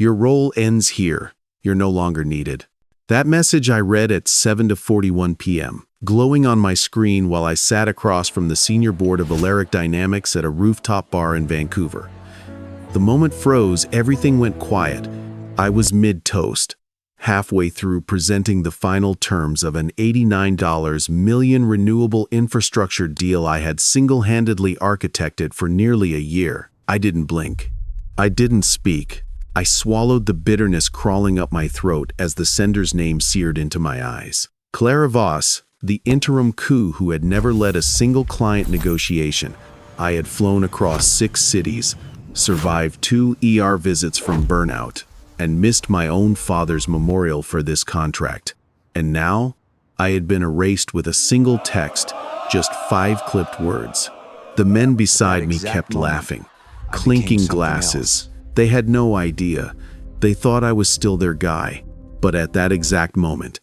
Your role ends here. You're no longer needed. That message I read at 7:41 p.m., glowing on my screen while I sat across from the senior board of Alaric Dynamics at a rooftop bar in Vancouver. The moment froze, everything went quiet. I was mid-toast, halfway through presenting the final terms of an $89 million renewable infrastructure deal I had single-handedly architected for nearly a year. I didn't blink. I didn't speak. I swallowed the bitterness crawling up my throat as the sender's name seared into my eyes. Clara Voss, the interim coup who had never led a single client negotiation. I had flown across 6 cities, survived 2 ER visits from burnout, and missed my own father's memorial for this contract. And now, I had been erased with a single text, just 5 clipped words. The men beside me kept laughing, clinking glasses. They had no idea. They thought I was still their guy. But at that exact moment,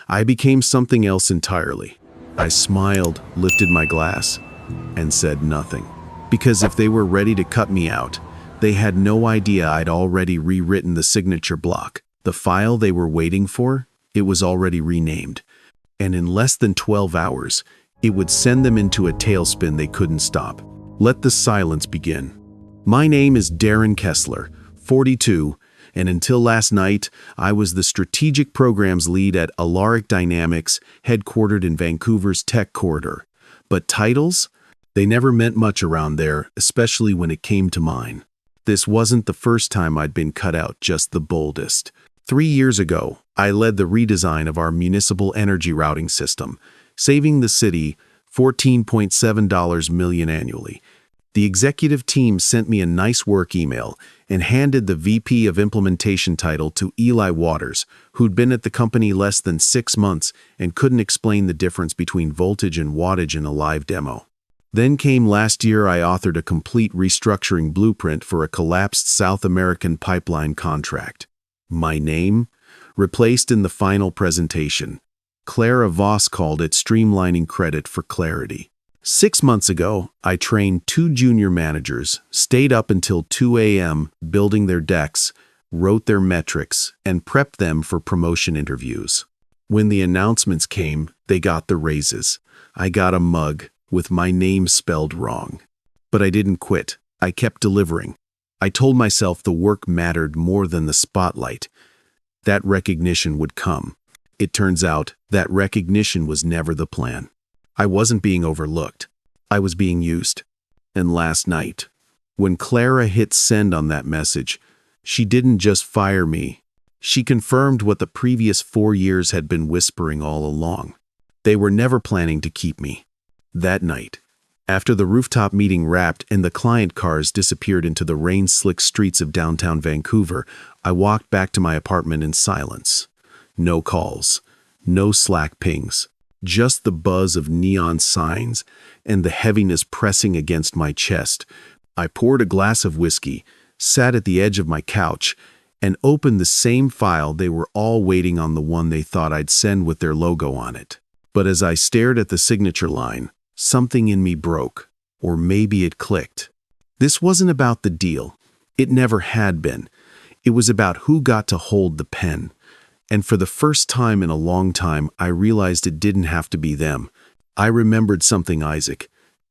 I became something else entirely. I smiled, lifted my glass, and said nothing. Because if they were ready to cut me out, they had no idea I'd already rewritten the signature block. The file they were waiting for, it was already renamed. And in less than 12 hours, it would send them into a tailspin they couldn't stop. Let the silence begin. My name is Darren Kessler, 42, and until last night, I was the strategic programs lead at Alaric Dynamics, headquartered in Vancouver's tech corridor. But titles? They never meant much around there, especially when it came to mine. This wasn't the first time I'd been cut out, just the boldest. 3 years ago, I led the redesign of our municipal energy routing system, saving the city $14.7 million annually. The executive team sent me a nice work email and handed the VP of implementation title to Eli Waters, who'd been at the company less than 6 months and couldn't explain the difference between voltage and wattage in a live demo. Then came last year. I authored a complete restructuring blueprint for a collapsed South American pipeline contract. My name? Replaced in the final presentation. Clara Voss called it streamlining credit for clarity. 6 months ago, I trained 2 junior managers, stayed up until 2 a.m. building their decks, wrote their metrics, and prepped them for promotion interviews. When the announcements came, they got the raises. I got a mug with my name spelled wrong. But I didn't quit. I kept delivering. I told myself the work mattered more than the spotlight. That recognition would come. It turns out that recognition was never the plan. I wasn't being overlooked. I was being used. And last night, when Clara hit send on that message, she didn't just fire me. She confirmed what the previous 4 years had been whispering all along. They were never planning to keep me. That night, after the rooftop meeting wrapped and the client cars disappeared into the rain-slick streets of downtown Vancouver, I walked back to my apartment in silence. No calls, no Slack pings. Just the buzz of neon signs and the heaviness pressing against my chest. I poured a glass of whiskey, sat at the edge of my couch, and opened the same file. They were all waiting on, the one they thought I'd send with their logo on it. But as I stared at the signature line, something in me broke, or maybe it clicked. This wasn't about the deal. It never had been. It was about who got to hold the pen. And for the first time in a long time, I realized it didn't have to be them. I remembered something Isaac,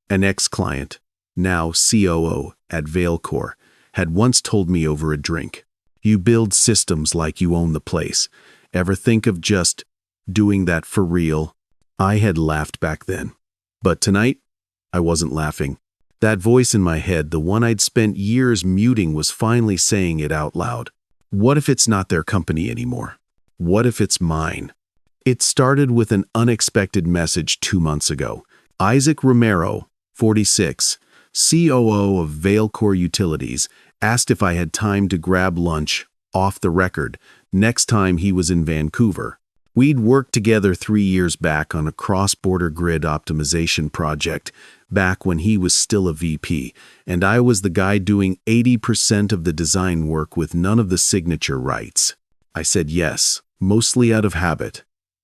an ex-client, now COO at Vailcor, had once told me over a drink. You build systems like you own the place. Ever think of just doing that for real? I had laughed back then. But tonight, I wasn't laughing. That voice in my head, the one I'd spent years muting, was finally saying it out loud. What if it's not their company anymore? What if it's mine? It started with an unexpected message 2 months ago. Isaac Romero, 46, COO of Vailcor Utilities, asked if I had time to grab lunch, off the record, next time he was in Vancouver. We'd worked together 3 years back on a cross-border grid optimization project, back when he was still a VP, and I was the guy doing 80% of the design work with none of the signature rights. I said yes, mostly out of habit.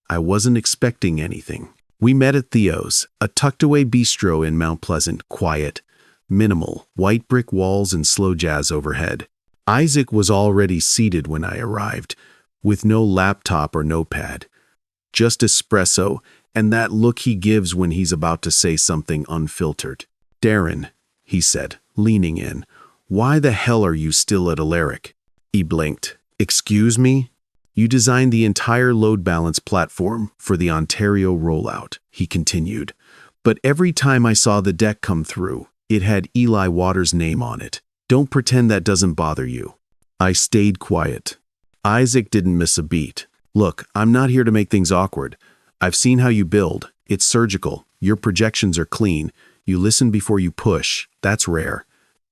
I wasn't expecting anything. We met at Theo's, a tucked-away bistro in Mount Pleasant, quiet, minimal, white brick walls and slow jazz overhead. Isaac was already seated when I arrived, with no laptop or notepad. Just espresso and that look he gives when he's about to say something unfiltered. "Darren," he said, leaning in, "why the hell are you still at Alaric?" He blinked. "Excuse me?" "You designed the entire load balance platform for the Ontario rollout," he continued. "But every time I saw the deck come through, it had Eli Waters' name on it. Don't pretend that doesn't bother you." I stayed quiet. Isaac didn't miss a beat. "Look, I'm not here to make things awkward. I've seen how you build. It's surgical. Your projections are clean. You listen before you push. That's rare.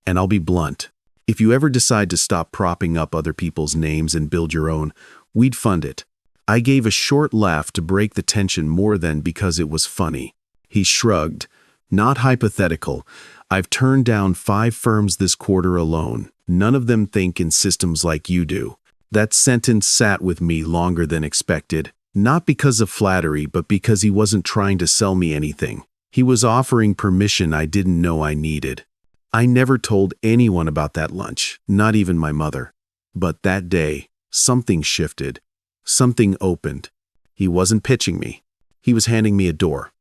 And I'll be blunt. If you ever decide to stop propping up other people's names and build your own, we'd fund it." I gave a short laugh to break the tension more than because it was funny. He shrugged. "Not hypothetical. I've turned down 5 firms this quarter alone. None of them think in systems like you do." That sentence sat with me longer than expected, not because of flattery, but because he wasn't trying to sell me anything. He was offering permission I didn't know I needed. I never told anyone about that lunch, not even my mother. But that day, something shifted. Something opened. He wasn't pitching me. He was handing me a door.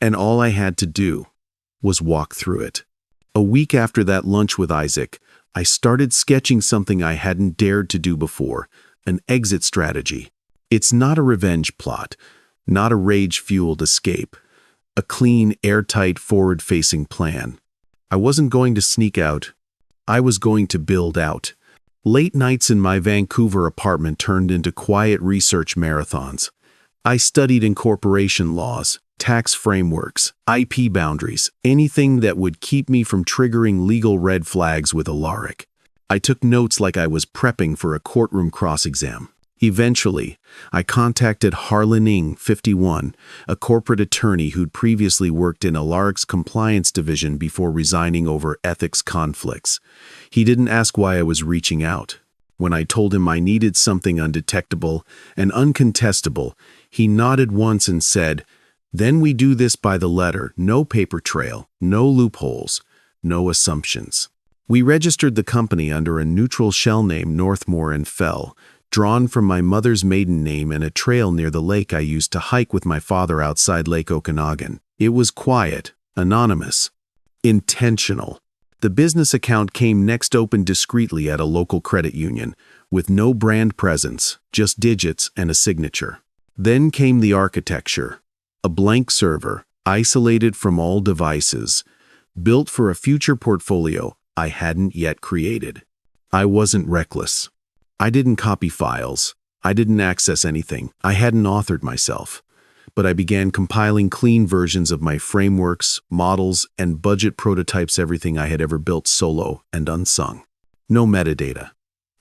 And all I had to do was walk through it. A week after that lunch with Isaac, I started sketching something I hadn't dared to do before, an exit strategy. It's not a revenge plot, not a rage-fueled escape, a clean, airtight, forward-facing plan. I wasn't going to sneak out. I was going to build out. Late nights in my Vancouver apartment turned into quiet research marathons. I studied incorporation laws, tax frameworks, IP boundaries, anything that would keep me from triggering legal red flags with Alaric. I took notes like I was prepping for a courtroom cross-exam. Eventually, I contacted Harlan Ng, 51, a corporate attorney who'd previously worked in Alaric's compliance division before resigning over ethics conflicts. He didn't ask why I was reaching out. When I told him I needed something undetectable and uncontestable, he nodded once and said, "Then we do this by the letter, no paper trail, no loopholes, no assumptions." We registered the company under a neutral shell name, Northmoor Fell, drawn from my mother's maiden name and a trail near the lake I used to hike with my father outside Lake Okanagan. It was quiet, anonymous, intentional. The business account came next opened discreetly at a local credit union, with no brand presence, just digits and a signature. Then came the architecture. A blank server, isolated from all devices, built for a future portfolio I hadn't yet created. I wasn't reckless. I didn't copy files. I didn't access anything. I hadn't authored myself. But I began compiling clean versions of my frameworks, models, and budget prototypes, everything I had ever built solo and unsung. No metadata.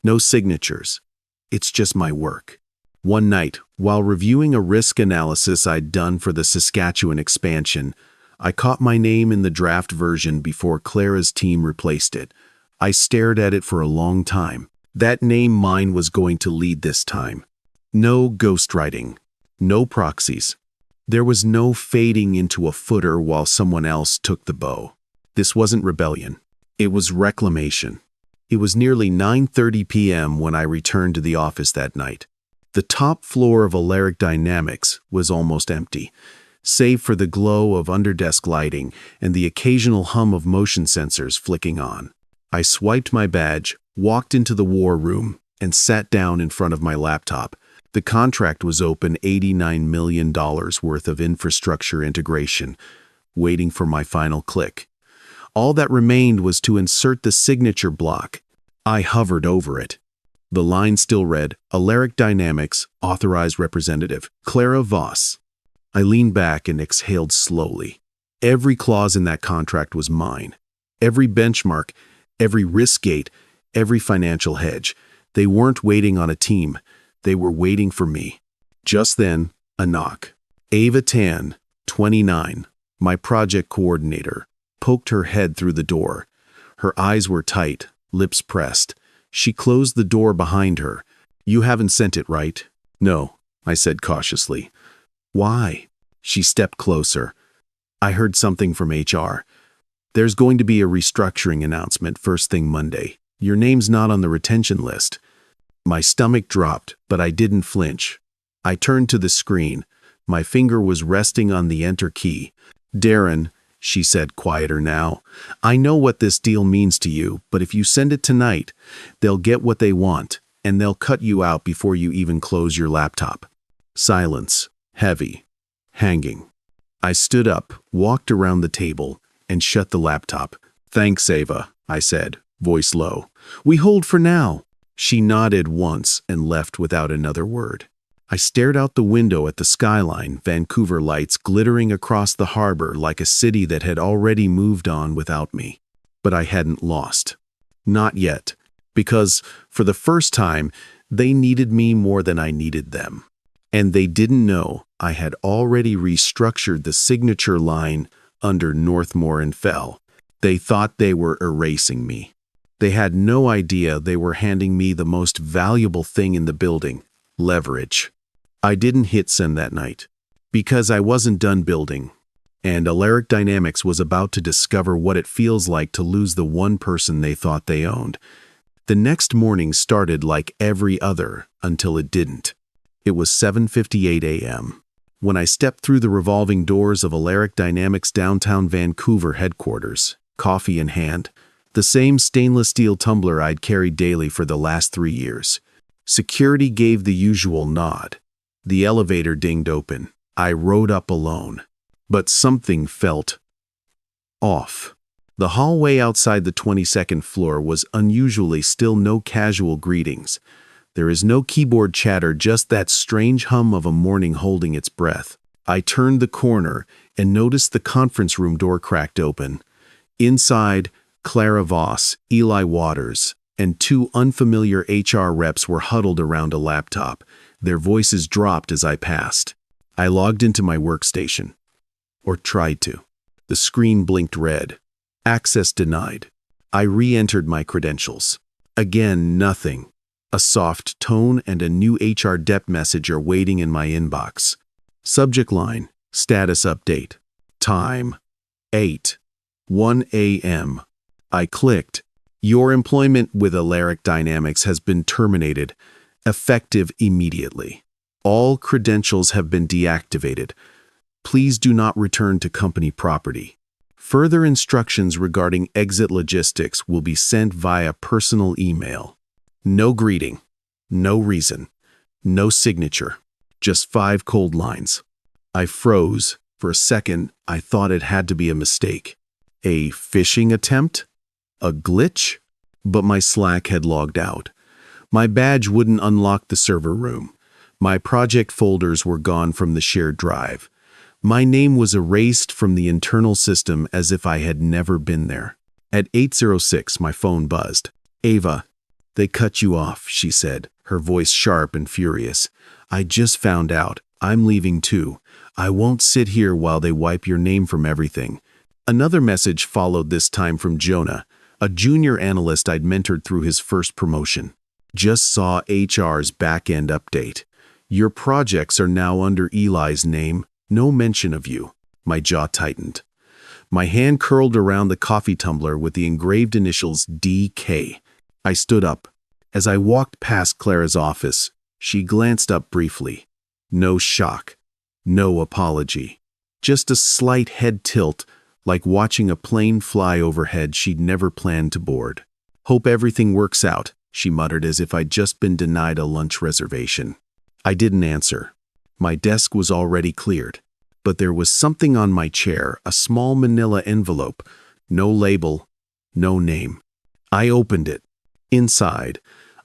No signatures. It's just my work. One night, while reviewing a risk analysis I'd done for the Saskatchewan expansion, I caught my name in the draft version before Clara's team replaced it. I stared at it for a long time. That name mine was going to lead this time. No ghostwriting. No proxies. There was no fading into a footer while someone else took the bow. This wasn't rebellion. It was reclamation. It was nearly 9:30 p.m. when I returned to the office that night. The top floor of Alaric Dynamics was almost empty, save for the glow of underdesk lighting and the occasional hum of motion sensors flicking on. I swiped my badge, walked into the war room, and sat down in front of my laptop. The contract was open, $89 million worth of infrastructure integration, waiting for my final click. All that remained was to insert the signature block. I hovered over it. The line still read, Alaric Dynamics, Authorized Representative, Clara Voss. I leaned back and exhaled slowly. Every clause in that contract was mine. Every benchmark, every risk gate, every financial hedge. They weren't waiting on a team. They were waiting for me. Just then, a knock. Ava Tan, 29, my project coordinator, poked her head through the door. Her eyes were tight, lips pressed. She closed the door behind her. "You haven't sent it, right?" "No," I said cautiously. "Why?" She stepped closer. "I heard something from HR. There's going to be a restructuring announcement first thing Monday. Your name's not on the retention list." My stomach dropped, but I didn't flinch. I turned to the screen. My finger was resting on the enter key. "Darren," she said, quieter now, "I know what this deal means to you, but if you send it tonight, they'll get what they want, and they'll cut you out before you even close your laptop." Silence. Heavy. Hanging. I stood up, walked around the table, and shut the laptop. "Thanks, Ava," I said, voice low. "We hold for now." She nodded once and left without another word. I stared out the window at the skyline, Vancouver lights glittering across the harbor like a city that had already moved on without me. But I hadn't lost. Not yet. Because, for the first time, they needed me more than I needed them. And they didn't know I had already restructured the signature line under Northmoor Fell. They thought they were erasing me. They had no idea they were handing me the most valuable thing in the building, leverage. I didn't hit send that night, because I wasn't done building, and Alaric Dynamics was about to discover what it feels like to lose the one person they thought they owned. The next morning started like every other until it didn't. It was 7:58 a.m. when I stepped through the revolving doors of Alaric Dynamics' downtown Vancouver headquarters, coffee in hand, the same stainless steel tumbler I'd carried daily for the last 3 years. Security gave the usual nod. The elevator dinged open. I rode up alone. But something felt off. The hallway outside the 22nd floor was unusually still. No casual greetings. There is no keyboard chatter, just that strange hum of a morning holding its breath. I turned the corner and noticed the conference room door cracked open. Inside, Clara Voss, Eli Waters, and 2 unfamiliar HR reps were huddled around a laptop. Their voices dropped as I passed. I logged into my workstation. Or tried to. The screen blinked red. Access denied. I re-entered my credentials. Again, nothing. A soft tone and a new HR dep message are waiting in my inbox. Subject line, status update. Time, 8:01 a.m. I clicked. Your employment with Alaric Dynamics has been terminated, effective immediately. All credentials have been deactivated. Please do not return to company property. Further instructions regarding exit logistics will be sent via personal email. No greeting, no reason, no signature, just 5 cold lines. I froze. For a second, I thought it had to be a mistake. A phishing attempt? A glitch? But my Slack had logged out. My badge wouldn't unlock the server room. My project folders were gone from the shared drive. My name was erased from the internal system as if I had never been there. At 8:06, my phone buzzed. "Ava, they cut you off," she said, her voice sharp and furious. "I just found out. I'm leaving too. I won't sit here while they wipe your name from everything." Another message followed, this time from Jonah, a junior analyst I'd mentored through his first promotion. "Just saw HR's back-end update. Your projects are now under Eli's name. No mention of you." My jaw tightened. My hand curled around the coffee tumbler with the engraved initials DK. I stood up. As I walked past Clara's office, she glanced up briefly. No shock. No apology. Just a slight head tilt, like watching a plane fly overhead she'd never planned to board. "Hope everything works out," she muttered as if I'd just been denied a lunch reservation. I didn't answer. My desk was already cleared. But there was something on my chair, a small manila envelope. No label, no name. I opened it. Inside,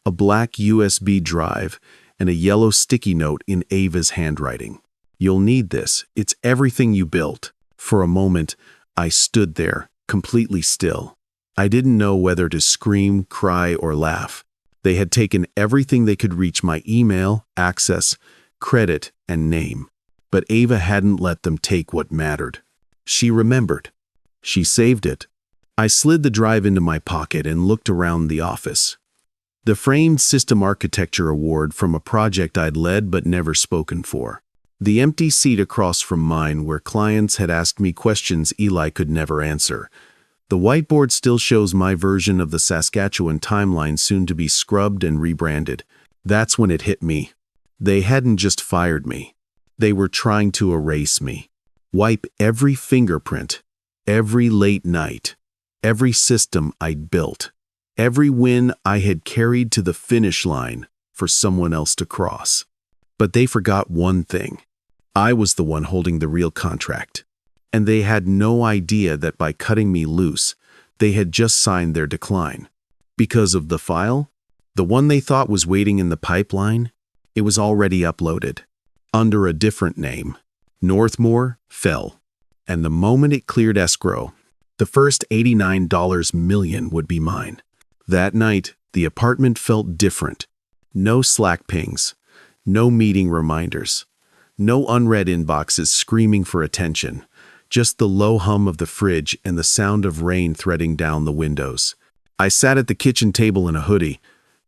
a black USB drive and a yellow sticky note in Ava's handwriting. "You'll need this. It's everything you built." For a moment, I stood there, completely still. I didn't know whether to scream, cry, or laugh. They had taken everything they could reach: my email, access, credit, and name. But Ava hadn't let them take what mattered. She remembered. She saved it. I slid the drive into my pocket and looked around the office. The framed System Architecture Award from a project I'd led but never spoken for. The empty seat across from mine where clients had asked me questions Eli could never answer. The whiteboard still shows my version of the Saskatchewan timeline, soon to be scrubbed and rebranded. That's when it hit me. They hadn't just fired me. They were trying to erase me. Wipe every fingerprint, every late night, every system I'd built, every win I had carried to the finish line for someone else to cross. But they forgot one thing. I was the one holding the real contract. And they had no idea that by cutting me loose, they had just signed their decline. Because of the file, the one they thought was waiting in the pipeline, it was already uploaded, under a different name, Northmoor Fell. And the moment it cleared escrow, the first $89 million would be mine. That night, the apartment felt different. No Slack pings, no meeting reminders, no unread inboxes screaming for attention. Just the low hum of the fridge and the sound of rain threading down the windows. I sat at the kitchen table in a hoodie,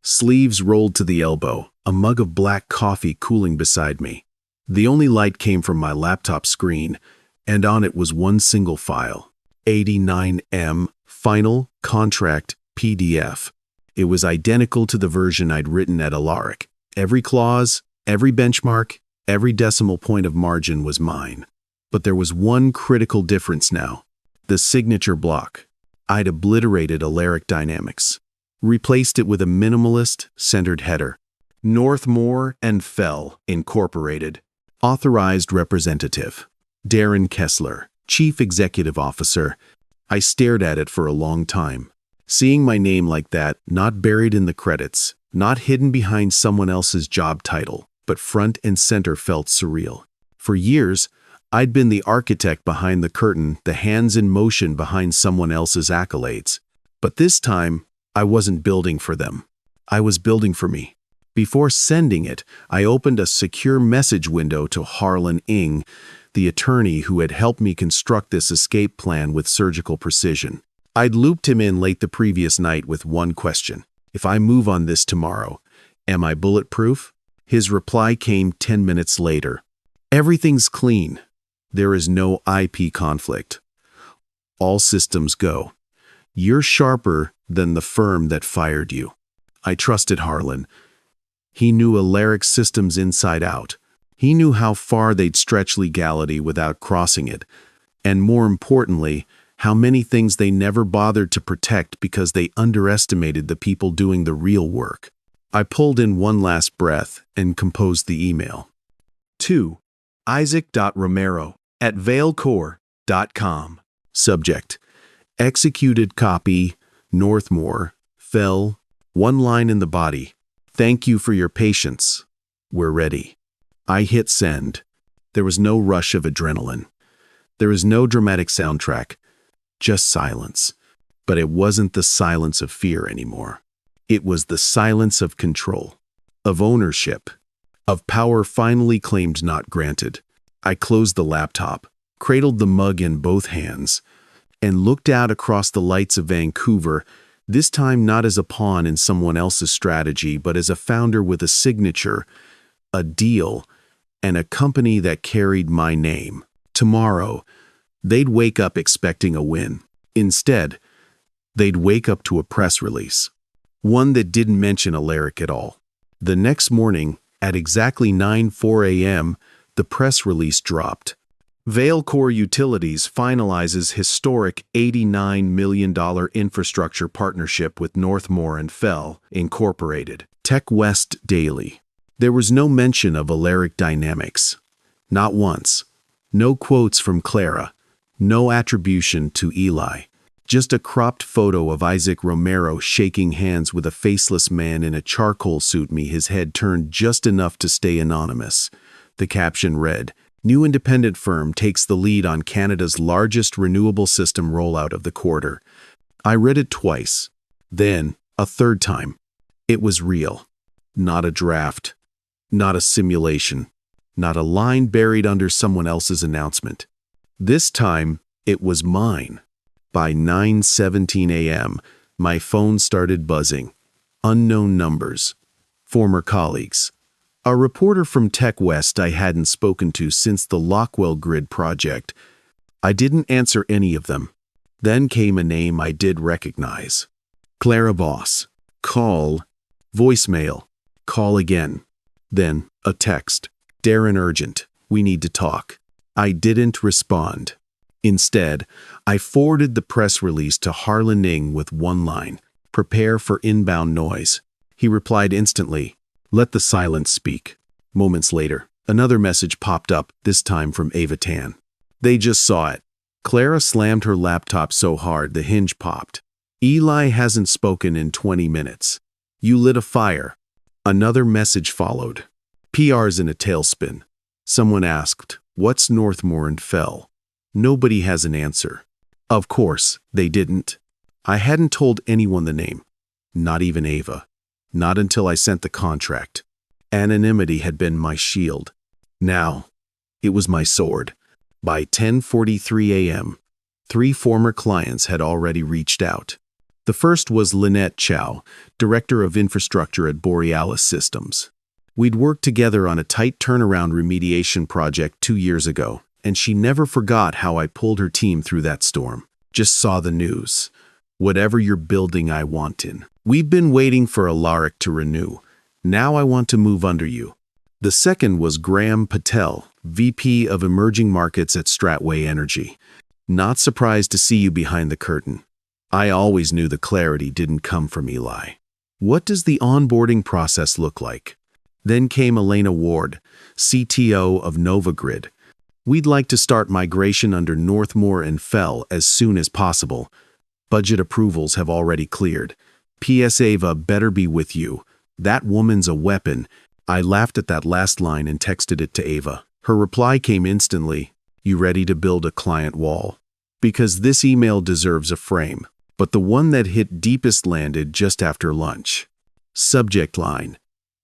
sleeves rolled to the elbow, a mug of black coffee cooling beside me. The only light came from my laptop screen, and on it was one single file, 89M Final Contract PDF. It was identical to the version I'd written at Alaric. Every clause, every benchmark, every decimal point of margin was mine. But there was one critical difference now. The signature block. I'd obliterated Alaric Dynamics, replaced it with a minimalist, centered header. Northmoor Fell, Incorporated. Authorized Representative. Darren Kessler, Chief Executive Officer. I stared at it for a long time. Seeing my name like that, not buried in the credits, not hidden behind someone else's job title, but front and center, felt surreal. For years, I'd been the architect behind the curtain, the hands in motion behind someone else's accolades. But this time, I wasn't building for them. I was building for me. Before sending it, I opened a secure message window to Harlan Ng, the attorney who had helped me construct this escape plan with surgical precision. I'd looped him in late the previous night with one question. If I move on this tomorrow, am I bulletproof? His reply came 10 minutes later. Everything's clean. There is no IP conflict. All systems go. You're sharper than the firm that fired you. I trusted Harlan. He knew Alaric's systems inside out. He knew how far they'd stretch legality without crossing it. And more importantly, how many things they never bothered to protect because they underestimated the people doing the real work. I pulled in one last breath and composed the email. 2. Isaac.Romero@vailcore.com. Subject: Executed copy, Northmoor Fell. One line in the body. Thank you for your patience. We're ready. I hit send. There was no rush of adrenaline. There was no dramatic soundtrack. Just silence. But it wasn't the silence of fear anymore. It was the silence of control, of ownership, of power finally claimed, not granted. I closed the laptop, cradled the mug in both hands, and looked out across the lights of Vancouver, this time not as a pawn in someone else's strategy, but as a founder with a signature, a deal, and a company that carried my name. Tomorrow, they'd wake up expecting a win. Instead, they'd wake up to a press release, one that didn't mention Alaric at all. The next morning, at exactly 9:04 a.m., the press release dropped. Vailcore Utilities finalizes historic $89 million infrastructure partnership with Northmoor Fell, Incorporated. Tech West Daily. There was no mention of Alaric Dynamics. Not once. No quotes from Clara. No attribution to Eli. Just a cropped photo of Isaac Romero shaking hands with a faceless man in a charcoal suit, his head turned just enough to stay anonymous. The caption read, "New independent firm takes the lead on Canada's largest renewable system rollout of the quarter." I read it twice, then a third time. It was real. Not a draft. Not a simulation. Not a line buried under someone else's announcement. This time, it was mine. By 9:17 a.m., my phone started buzzing. Unknown numbers. Former colleagues. A reporter from Tech West I hadn't spoken to since the Lockwell Grid project. I didn't answer any of them. Then came a name I did recognize. Clara Voss. Call. Voicemail. Call again. Then, a text. Darren urgent. We need to talk. I didn't respond. Instead, I forwarded the press release to Harlan Ning with one line. Prepare for inbound noise. He replied instantly. Let the silence speak. Moments later, another message popped up, this time from Ava Tan. They just saw it. Clara slammed her laptop so hard the hinge popped. Eli hasn't spoken in 20 minutes. You lit a fire. Another message followed. PR's in a tailspin. Someone asked, what's Northmoor Fell? Nobody has an answer. Of course, they didn't. I hadn't told anyone the name. Not even Ava. Not until I sent the contract. Anonymity had been my shield. Now, it was my sword. By 10:43 a.m., 3 former clients had already reached out. The first was Lynette Chow, Director of Infrastructure at Borealis Systems. We'd worked together on a tight turnaround remediation project 2 years ago, and she never forgot how I pulled her team through that storm. Just saw the news. Whatever you're building, I want in. We've been waiting for Alaric to renew. Now I want to move under you. The second was Graham Patel, VP of Emerging Markets at Stratway Energy. Not surprised to see you behind the curtain. I always knew the clarity didn't come from Eli. What does the onboarding process look like? Then came Elena Ward, CTO of NovaGrid. We'd like to start migration under Northmoor Fell as soon as possible. Budget approvals have already cleared. P.S. Ava better be with you. That woman's a weapon. I laughed at that last line and texted it to Ava. Her reply came instantly. You ready to build a client wall? Because this email deserves a frame. But the one that hit deepest landed just after lunch. Subject line.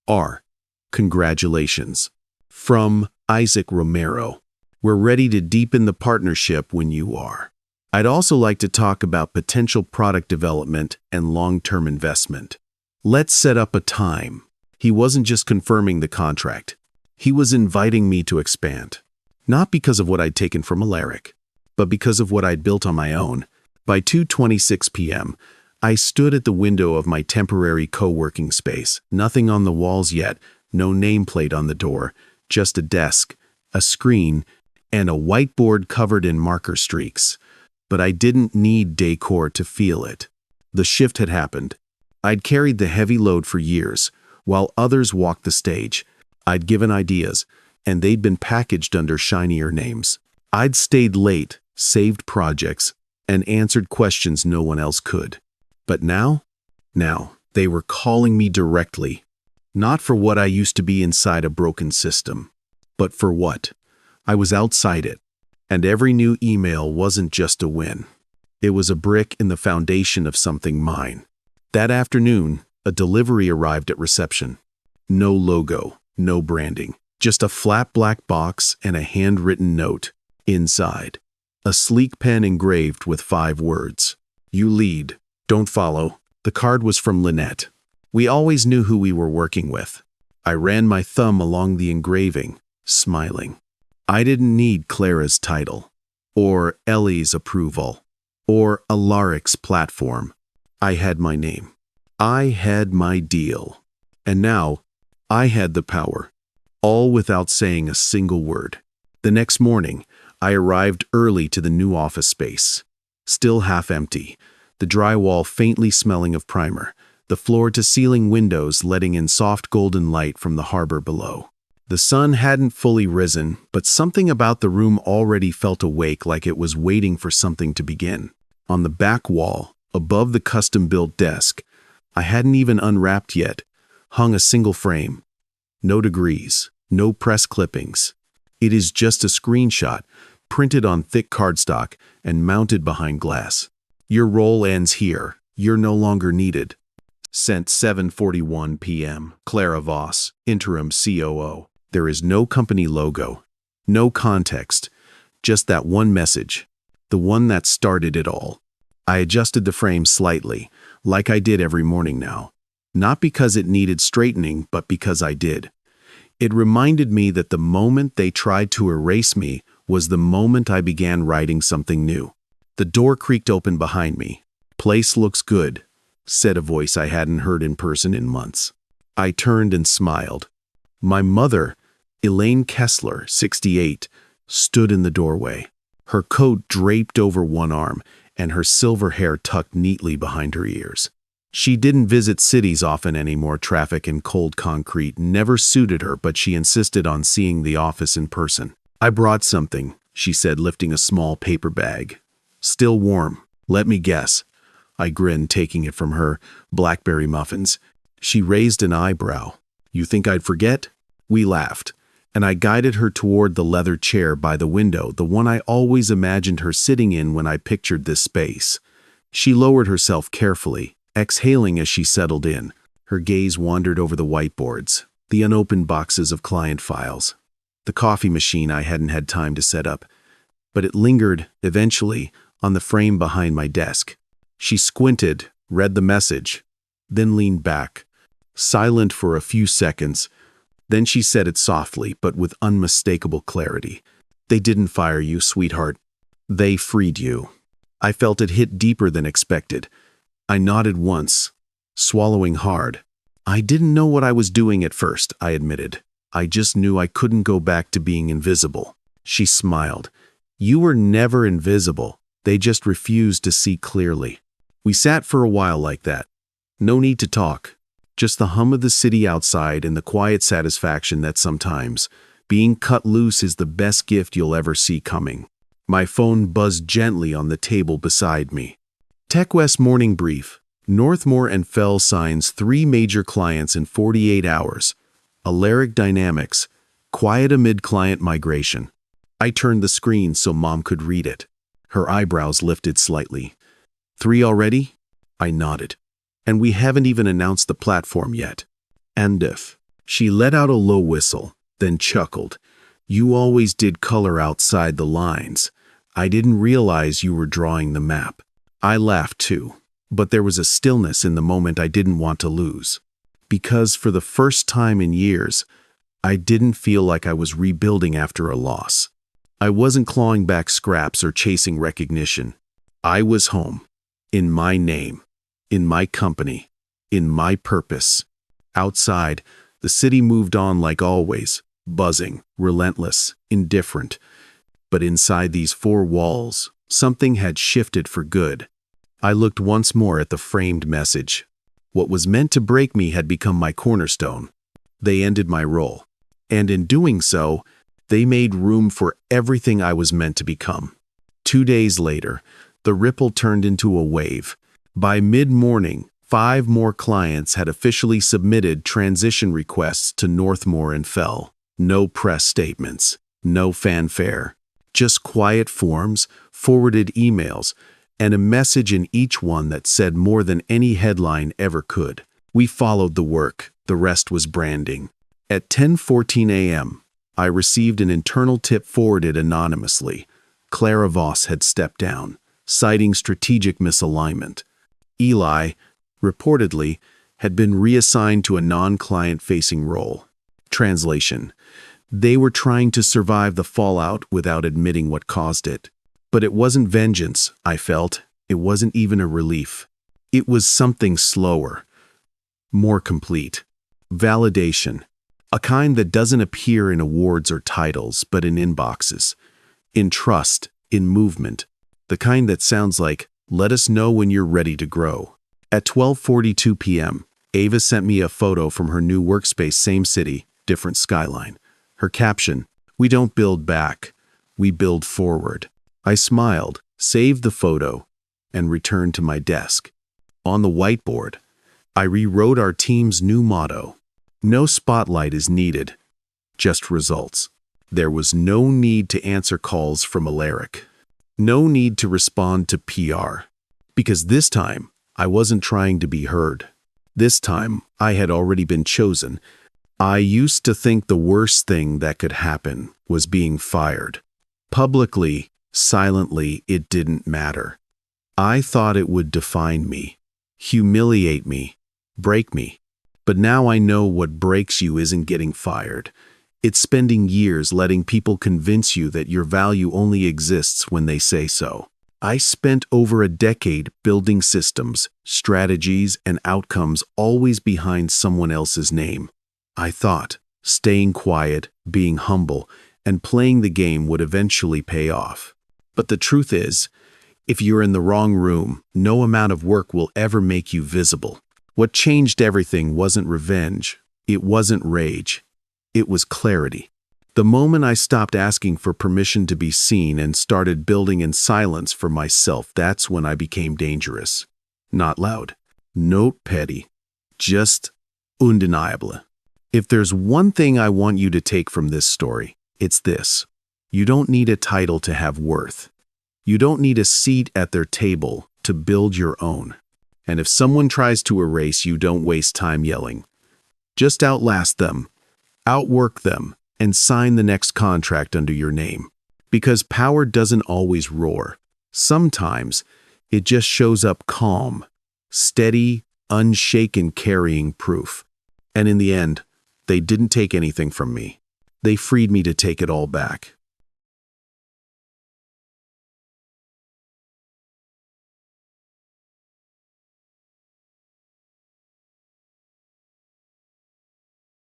R. Congratulations. From Isaac Romero. We're ready to deepen the partnership when you are. I'd also like to talk about potential product development and long-term investment. Let's set up a time. He wasn't just confirming the contract. He was inviting me to expand. Not because of what I'd taken from Alaric, but because of what I'd built on my own. By 2:26 p.m., I stood at the window of my temporary co-working space. Nothing on the walls yet, no nameplate on the door, just a desk, a screen, and a whiteboard covered in marker streaks. But I didn't need decor to feel it. The shift had happened. I'd carried the heavy load for years, while others walked the stage. I'd given ideas, and they'd been packaged under shinier names. I'd stayed late, saved projects, and answered questions no one else could. But now, they were calling me directly. Not for what I used to be inside a broken system, but for what I was outside it. And every new email wasn't just a win. It was a brick in the foundation of something mine. That afternoon, a delivery arrived at reception. No logo, no branding, just a flat black box and a handwritten note. Inside, a sleek pen engraved with 5 words. You lead, don't follow. The card was from Lynette. We always knew who we were working with. I ran my thumb along the engraving, smiling. I didn't need Clara's title, or Ellie's approval, or Alaric's platform. I had my name. I had my deal. And now, I had the power, all without saying a single word. The next morning, I arrived early to the new office space. Still half empty, the drywall faintly smelling of primer, the floor-to-ceiling windows letting in soft golden light from the harbor below. The sun hadn't fully risen, but something about the room already felt awake, like it was waiting for something to begin. On the back wall, above the custom-built desk, I hadn't even unwrapped yet, hung a single frame. No degrees, no press clippings. It is just a screenshot, printed on thick cardstock and mounted behind glass. Your role ends here. You're no longer needed. Sent 7:41 p.m. Clara Voss, Interim COO. There is no company logo, no context, just that one message, the one that started it all. I adjusted the frame slightly, like I did every morning now. Not because it needed straightening, but because I did. It reminded me that the moment they tried to erase me was the moment I began writing something new. The door creaked open behind me. "Place looks good," said a voice I hadn't heard in person in months. I turned and smiled. My mother, Elaine Kessler, 68, stood in the doorway, her coat draped over one arm and her silver hair tucked neatly behind her ears. She didn't visit cities often anymore. Traffic and cold concrete never suited her, but she insisted on seeing the office in person. "I brought something," she said, lifting a small paper bag. "Still warm. Let me guess." I grinned, taking it from her. "Blackberry muffins." She raised an eyebrow. "You think I'd forget?" We laughed, and I guided her toward the leather chair by the window, the one I always imagined her sitting in when I pictured this space. She lowered herself carefully, exhaling as she settled in. Her gaze wandered over the whiteboards, the unopened boxes of client files, the coffee machine I hadn't had time to set up, but it lingered, eventually, on the frame behind my desk. She squinted, read the message, then leaned back, silent for a few seconds. Then she said it softly, but with unmistakable clarity. "They didn't fire you, sweetheart. They freed you." I felt it hit deeper than expected. I nodded once, swallowing hard. "I didn't know what I was doing at first," I admitted. "I just knew I couldn't go back to being invisible." She smiled. "You were never invisible. They just refused to see clearly." We sat for a while like that. No need to talk. Just the hum of the city outside and the quiet satisfaction that sometimes being cut loose is the best gift you'll ever see coming. My phone buzzed gently on the table beside me. TechWest Morning Brief. Northmoor Fell signs 3 major clients in 48 hours. Alaric Dynamics. Quiet amid client migration. I turned the screen so Mom could read it. Her eyebrows lifted slightly. 3 already? I nodded. And we haven't even announced the platform yet. And if. She let out a low whistle, then chuckled. "You always did color outside the lines. I didn't realize you were drawing the map." I laughed too, but there was a stillness in the moment I didn't want to lose. Because for the first time in years, I didn't feel like I was rebuilding after a loss. I wasn't clawing back scraps or chasing recognition. I was home. In my name. In my company. In my purpose. Outside, the city moved on like always, buzzing, relentless, indifferent. But inside these 4 walls, something had shifted for good. I looked once more at the framed message. What was meant to break me had become my cornerstone. They ended my role. And in doing so, they made room for everything I was meant to become. 2 days later, the ripple turned into a wave. By mid-morning, 5 more clients had officially submitted transition requests to Northmoor Fell. No press statements, no fanfare, just quiet forms, forwarded emails, and a message in each one that said more than any headline ever could. We followed the work, the rest was branding. At 10:14 a.m., I received an internal tip forwarded anonymously. Clara Voss had stepped down, citing strategic misalignment. Eli, reportedly, had been reassigned to a non-client-facing role. Translation: they were trying to survive the fallout without admitting what caused it. But it wasn't vengeance, I felt. It wasn't even a relief. It was something slower, more complete. Validation. A kind that doesn't appear in awards or titles, but in inboxes. In trust, in movement. The kind that sounds like, "Let us know when you're ready to grow." At 12:42 p.m., Ava sent me a photo from her new workspace, same city, different skyline. Her caption, "We don't build back, we build forward." I smiled, saved the photo, and returned to my desk. On the whiteboard, I rewrote our team's new motto. No spotlight is needed, just results. There was no need to answer calls from Alaric. No need to respond to PR. Because this time, I wasn't trying to be heard. This time, I had already been chosen. I used to think the worst thing that could happen was being fired. Publicly, silently, it didn't matter. I thought it would define me, humiliate me, break me. But now I know what breaks you isn't getting fired. It's spending years letting people convince you that your value only exists when they say so. I spent over a decade building systems, strategies, and outcomes always behind someone else's name. I thought staying quiet, being humble, and playing the game would eventually pay off. But the truth is, if you're in the wrong room, no amount of work will ever make you visible. What changed everything wasn't revenge. It wasn't rage. It was clarity. The moment I stopped asking for permission to be seen and started building in silence for myself, that's when I became dangerous. Not loud. Not petty. Just undeniable. If there's one thing I want you to take from this story, it's this. You don't need a title to have worth. You don't need a seat at their table to build your own. And if someone tries to erase you, don't waste time yelling. Just outlast them, outwork them, and sign the next contract under your name. Because power doesn't always roar. Sometimes it just shows up calm, steady, unshaken, carrying proof. And in the end, they didn't take anything from me. They freed me to take it all back.